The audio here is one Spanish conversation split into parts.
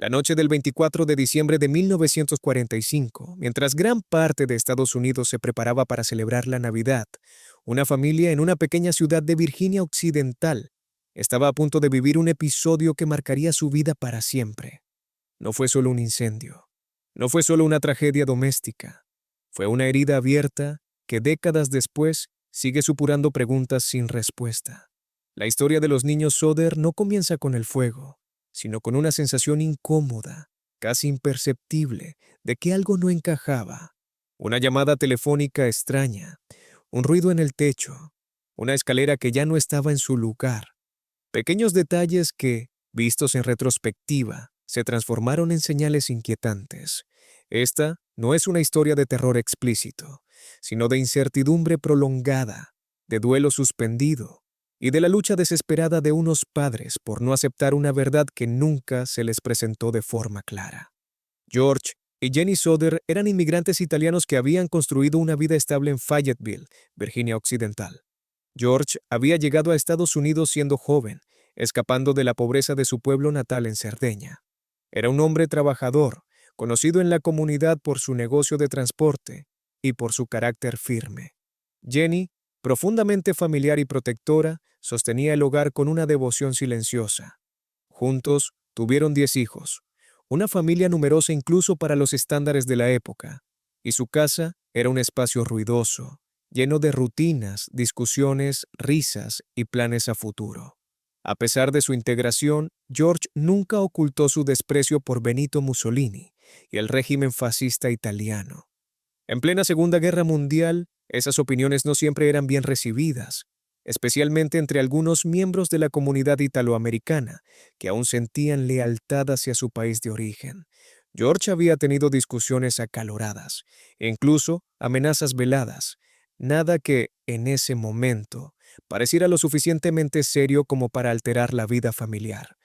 La noche del 24 de diciembre de 1945, mientras gran parte de Estados Unidos se preparaba para celebrar la Navidad, una familia en una pequeña ciudad de Virginia Occidental estaba a punto de vivir un episodio que marcaría su vida para siempre. No fue solo un incendio, no fue solo una tragedia doméstica, fue una herida abierta que décadas después sigue supurando preguntas sin respuesta. La historia de los niños Soder no comienza con el fuego, sino con una sensación incómoda, casi imperceptible, de que algo no encajaba. Una llamada telefónica extraña, un ruido en el techo, una escalera que ya no estaba en su lugar. Pequeños detalles que, vistos en retrospectiva, se transformaron en señales inquietantes. Esta no es una historia de terror explícito, sino de incertidumbre prolongada, de duelo suspendido y de la lucha desesperada de unos padres por no aceptar una verdad que nunca se les presentó de forma clara. George y Jenny Soder eran inmigrantes italianos que habían construido una vida estable en Fayetteville, Virginia Occidental. George había llegado a Estados Unidos siendo joven, escapando de la pobreza de su pueblo natal en Cerdeña. Era un hombre trabajador, conocido en la comunidad por su negocio de transporte y por su carácter firme. Jenny, profundamente familiar y protectora, sostenía el hogar con una devoción silenciosa. Juntos tuvieron 10 hijos, una familia numerosa incluso para los estándares de la época, y su casa era un espacio ruidoso, lleno de rutinas, discusiones, risas y planes a futuro. A pesar de su integración, George nunca ocultó su desprecio por Benito Mussolini y el régimen fascista italiano. En plena Segunda Guerra Mundial, esas opiniones no siempre eran bien recibidas, especialmente entre algunos miembros de la comunidad italoamericana que aún sentían lealtad hacia su país de origen. George había tenido discusiones acaloradas, e incluso amenazas veladas, nada que, en ese momento, pareciera lo suficientemente serio como para alterar la vida familiar.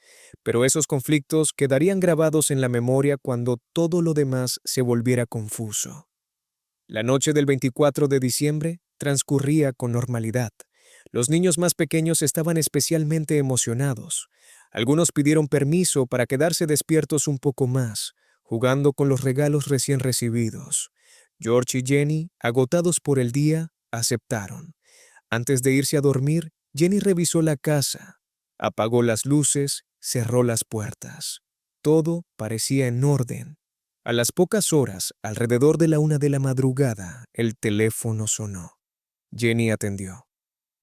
Pero esos conflictos quedarían grabados en la memoria cuando todo lo demás se volviera confuso. La noche del 24 de diciembre transcurría con normalidad. Los niños más pequeños estaban especialmente emocionados. Algunos pidieron permiso para quedarse despiertos un poco más, jugando con los regalos recién recibidos. George y Jenny, agotados por el día, aceptaron. Antes de irse a dormir, Jenny revisó la casa, apagó las luces, cerró las puertas. Todo parecía en orden. A las pocas horas, alrededor de la 1 de la madrugada, el teléfono sonó. Jenny atendió.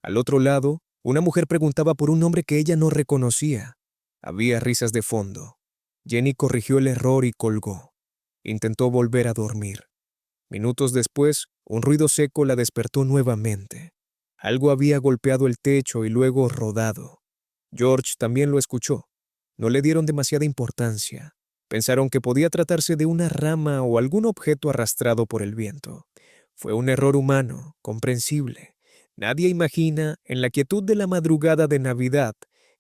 Al otro lado, una mujer preguntaba por un nombre que ella no reconocía. Había risas de fondo. Jenny corrigió el error y colgó. Intentó volver a dormir. Minutos después, un ruido seco la despertó nuevamente. Algo había golpeado el techo y luego rodado. George también lo escuchó. No le dieron demasiada importancia. Pensaron que podía tratarse de una rama o algún objeto arrastrado por el viento. Fue un error humano, comprensible. Nadie imagina, en la quietud de la madrugada de Navidad,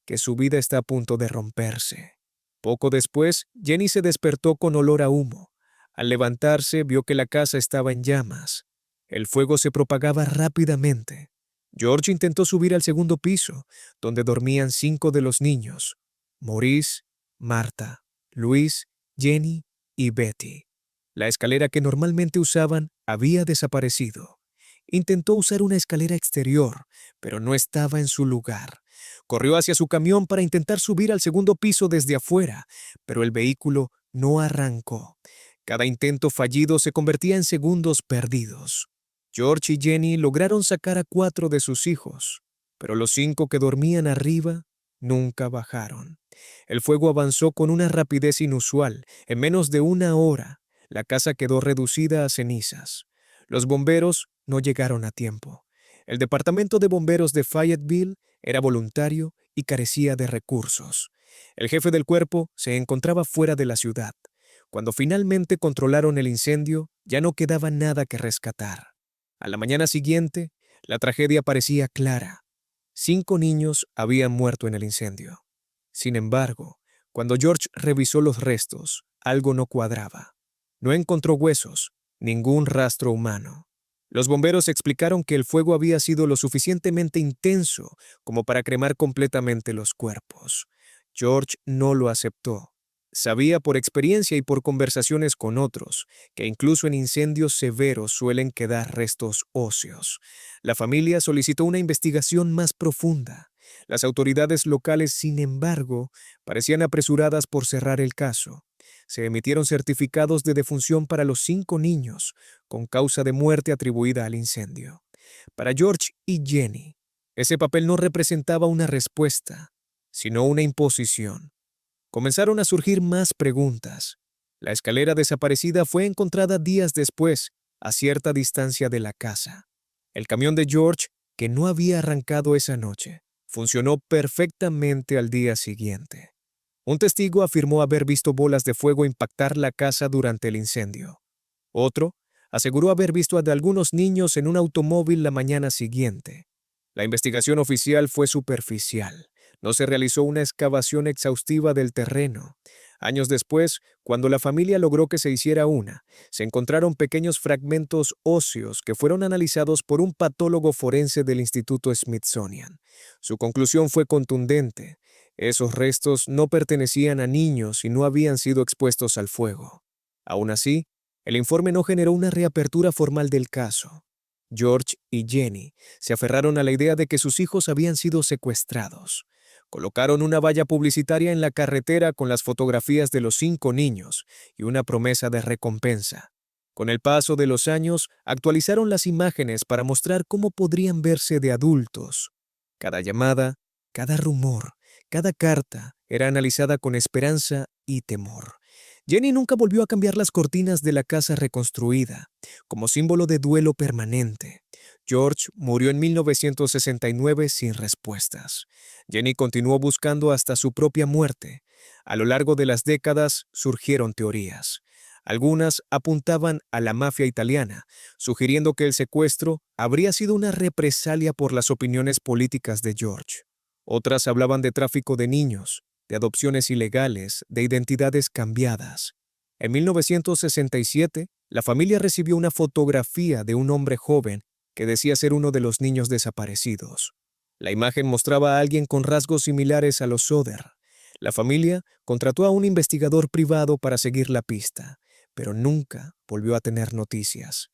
que su vida está a punto de romperse. Poco después, Jenny se despertó con olor a humo. Al levantarse, vio que la casa estaba en llamas. El fuego se propagaba rápidamente. George intentó subir al segundo piso, donde dormían 5 de los niños: Maurice, Marta, Luis, Jenny y Betty. La escalera que normalmente usaban había desaparecido. Intentó usar una escalera exterior, pero no estaba en su lugar. Corrió hacia su camión para intentar subir al segundo piso desde afuera, pero el vehículo no arrancó. Cada intento fallido se convertía en segundos perdidos. George y Jenny lograron sacar a 4 de sus hijos, pero los 5 que dormían arriba nunca bajaron. El fuego avanzó con una rapidez inusual. En menos de 1 hora, la casa quedó reducida a cenizas. Los bomberos no llegaron a tiempo. El departamento de bomberos de Fayetteville era voluntario y carecía de recursos. El jefe del cuerpo se encontraba fuera de la ciudad. Cuando finalmente controlaron el incendio, ya no quedaba nada que rescatar. A la mañana siguiente, la tragedia parecía clara. 5 niños habían muerto en el incendio. Sin embargo, cuando George revisó los restos, algo no cuadraba. No encontró huesos, ningún rastro humano. Los bomberos explicaron que el fuego había sido lo suficientemente intenso como para cremar completamente los cuerpos. George no lo aceptó. Sabía por experiencia y por conversaciones con otros que incluso en incendios severos suelen quedar restos óseos. La familia solicitó una investigación más profunda. Las autoridades locales, sin embargo, parecían apresuradas por cerrar el caso. Se emitieron certificados de defunción para los 5 niños, con causa de muerte atribuida al incendio. Para George y Jenny, ese papel no representaba una respuesta, sino una imposición. Comenzaron a surgir más preguntas. La escalera desaparecida fue encontrada días después, a cierta distancia de la casa. El camión de George, que no había arrancado esa noche, funcionó perfectamente al día siguiente. Un testigo afirmó haber visto bolas de fuego impactar la casa durante el incendio. Otro aseguró haber visto a algunos niños en un automóvil la mañana siguiente. La investigación oficial fue superficial. No se realizó una excavación exhaustiva del terreno. Años después, cuando la familia logró que se hiciera una, se encontraron pequeños fragmentos óseos que fueron analizados por un patólogo forense del Instituto Smithsonian. Su conclusión fue contundente. Esos restos no pertenecían a niños y no habían sido expuestos al fuego. Aún así, el informe no generó una reapertura formal del caso. George y Jenny se aferraron a la idea de que sus hijos habían sido secuestrados. Colocaron una valla publicitaria en la carretera con las fotografías de los 5 niños y una promesa de recompensa. Con el paso de los años, actualizaron las imágenes para mostrar cómo podrían verse de adultos. Cada llamada, cada rumor, cada carta era analizada con esperanza y temor. Jenny nunca volvió a cambiar las cortinas de la casa reconstruida, como símbolo de duelo permanente. George murió en 1969 sin respuestas. Jenny continuó buscando hasta su propia muerte. A lo largo de las décadas surgieron teorías. Algunas apuntaban a la mafia italiana, sugiriendo que el secuestro habría sido una represalia por las opiniones políticas de George. Otras hablaban de tráfico de niños, de adopciones ilegales, de identidades cambiadas. En 1967, la familia recibió una fotografía de un hombre joven que decía ser uno de los niños desaparecidos. La imagen mostraba a alguien con rasgos similares a los Soder. La familia contrató a un investigador privado para seguir la pista, pero nunca volvió a tener noticias.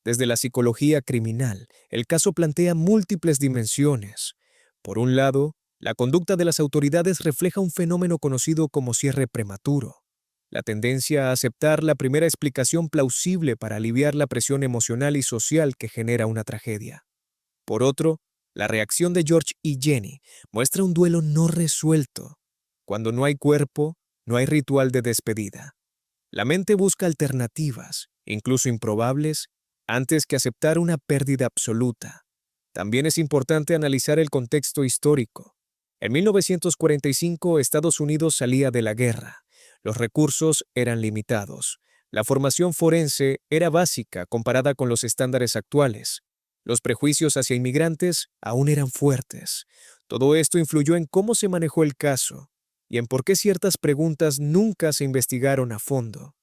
Desde la psicología criminal, el caso plantea múltiples dimensiones. Por un lado, la conducta de las autoridades refleja un fenómeno conocido como cierre prematuro, la tendencia a aceptar la primera explicación plausible para aliviar la presión emocional y social que genera una tragedia. Por otro, la reacción de George y Jenny muestra un duelo no resuelto. Cuando no hay cuerpo, no hay ritual de despedida. La mente busca alternativas, incluso improbables, antes que aceptar una pérdida absoluta. También es importante analizar el contexto histórico. En 1945, Estados Unidos salía de la guerra. Los recursos eran limitados. La formación forense era básica comparada con los estándares actuales. Los prejuicios hacia inmigrantes aún eran fuertes. Todo esto influyó en cómo se manejó el caso y en por qué ciertas preguntas nunca se investigaron a fondo.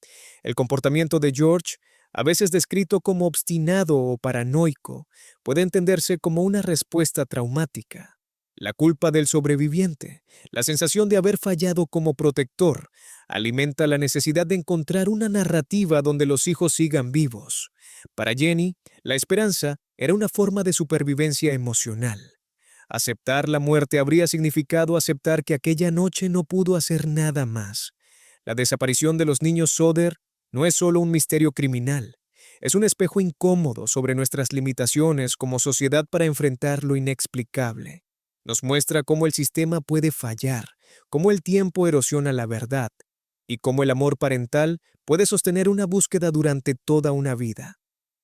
El comportamiento de George, a veces descrito como obstinado o paranoico, puede entenderse como una respuesta traumática. La culpa del sobreviviente, la sensación de haber fallado como protector, alimenta la necesidad de encontrar una narrativa donde los hijos sigan vivos. Para Jenny, la esperanza era una forma de supervivencia emocional. Aceptar la muerte habría significado aceptar que aquella noche no pudo hacer nada más. La desaparición de los niños Soder no es solo un misterio criminal, es un espejo incómodo sobre nuestras limitaciones como sociedad para enfrentar lo inexplicable. Nos muestra cómo el sistema puede fallar, cómo el tiempo erosiona la verdad y cómo el amor parental puede sostener una búsqueda durante toda una vida.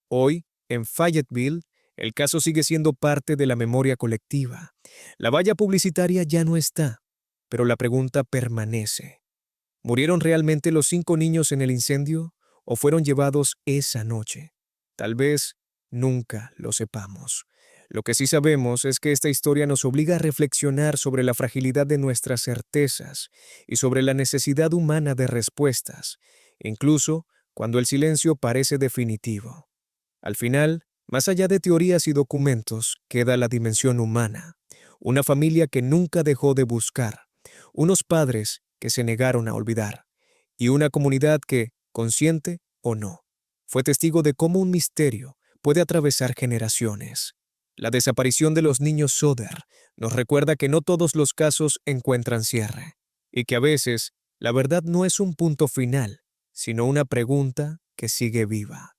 Hoy, en Fayetteville, el caso sigue siendo parte de la memoria colectiva. La valla publicitaria ya no está, pero la pregunta permanece. ¿Murieron realmente los 5 niños en el incendio o fueron llevados esa noche? Tal vez nunca lo sepamos. Lo que sí sabemos es que esta historia nos obliga a reflexionar sobre la fragilidad de nuestras certezas y sobre la necesidad humana de respuestas, incluso cuando el silencio parece definitivo. Al final, más allá de teorías y documentos, queda la dimensión humana, una familia que nunca dejó de buscar, unos padres que se negaron a olvidar y una comunidad que, consciente o no, fue testigo de cómo un misterio puede atravesar generaciones. La desaparición de los niños Soder nos recuerda que no todos los casos encuentran cierre y que a veces la verdad no es un punto final, sino una pregunta que sigue viva.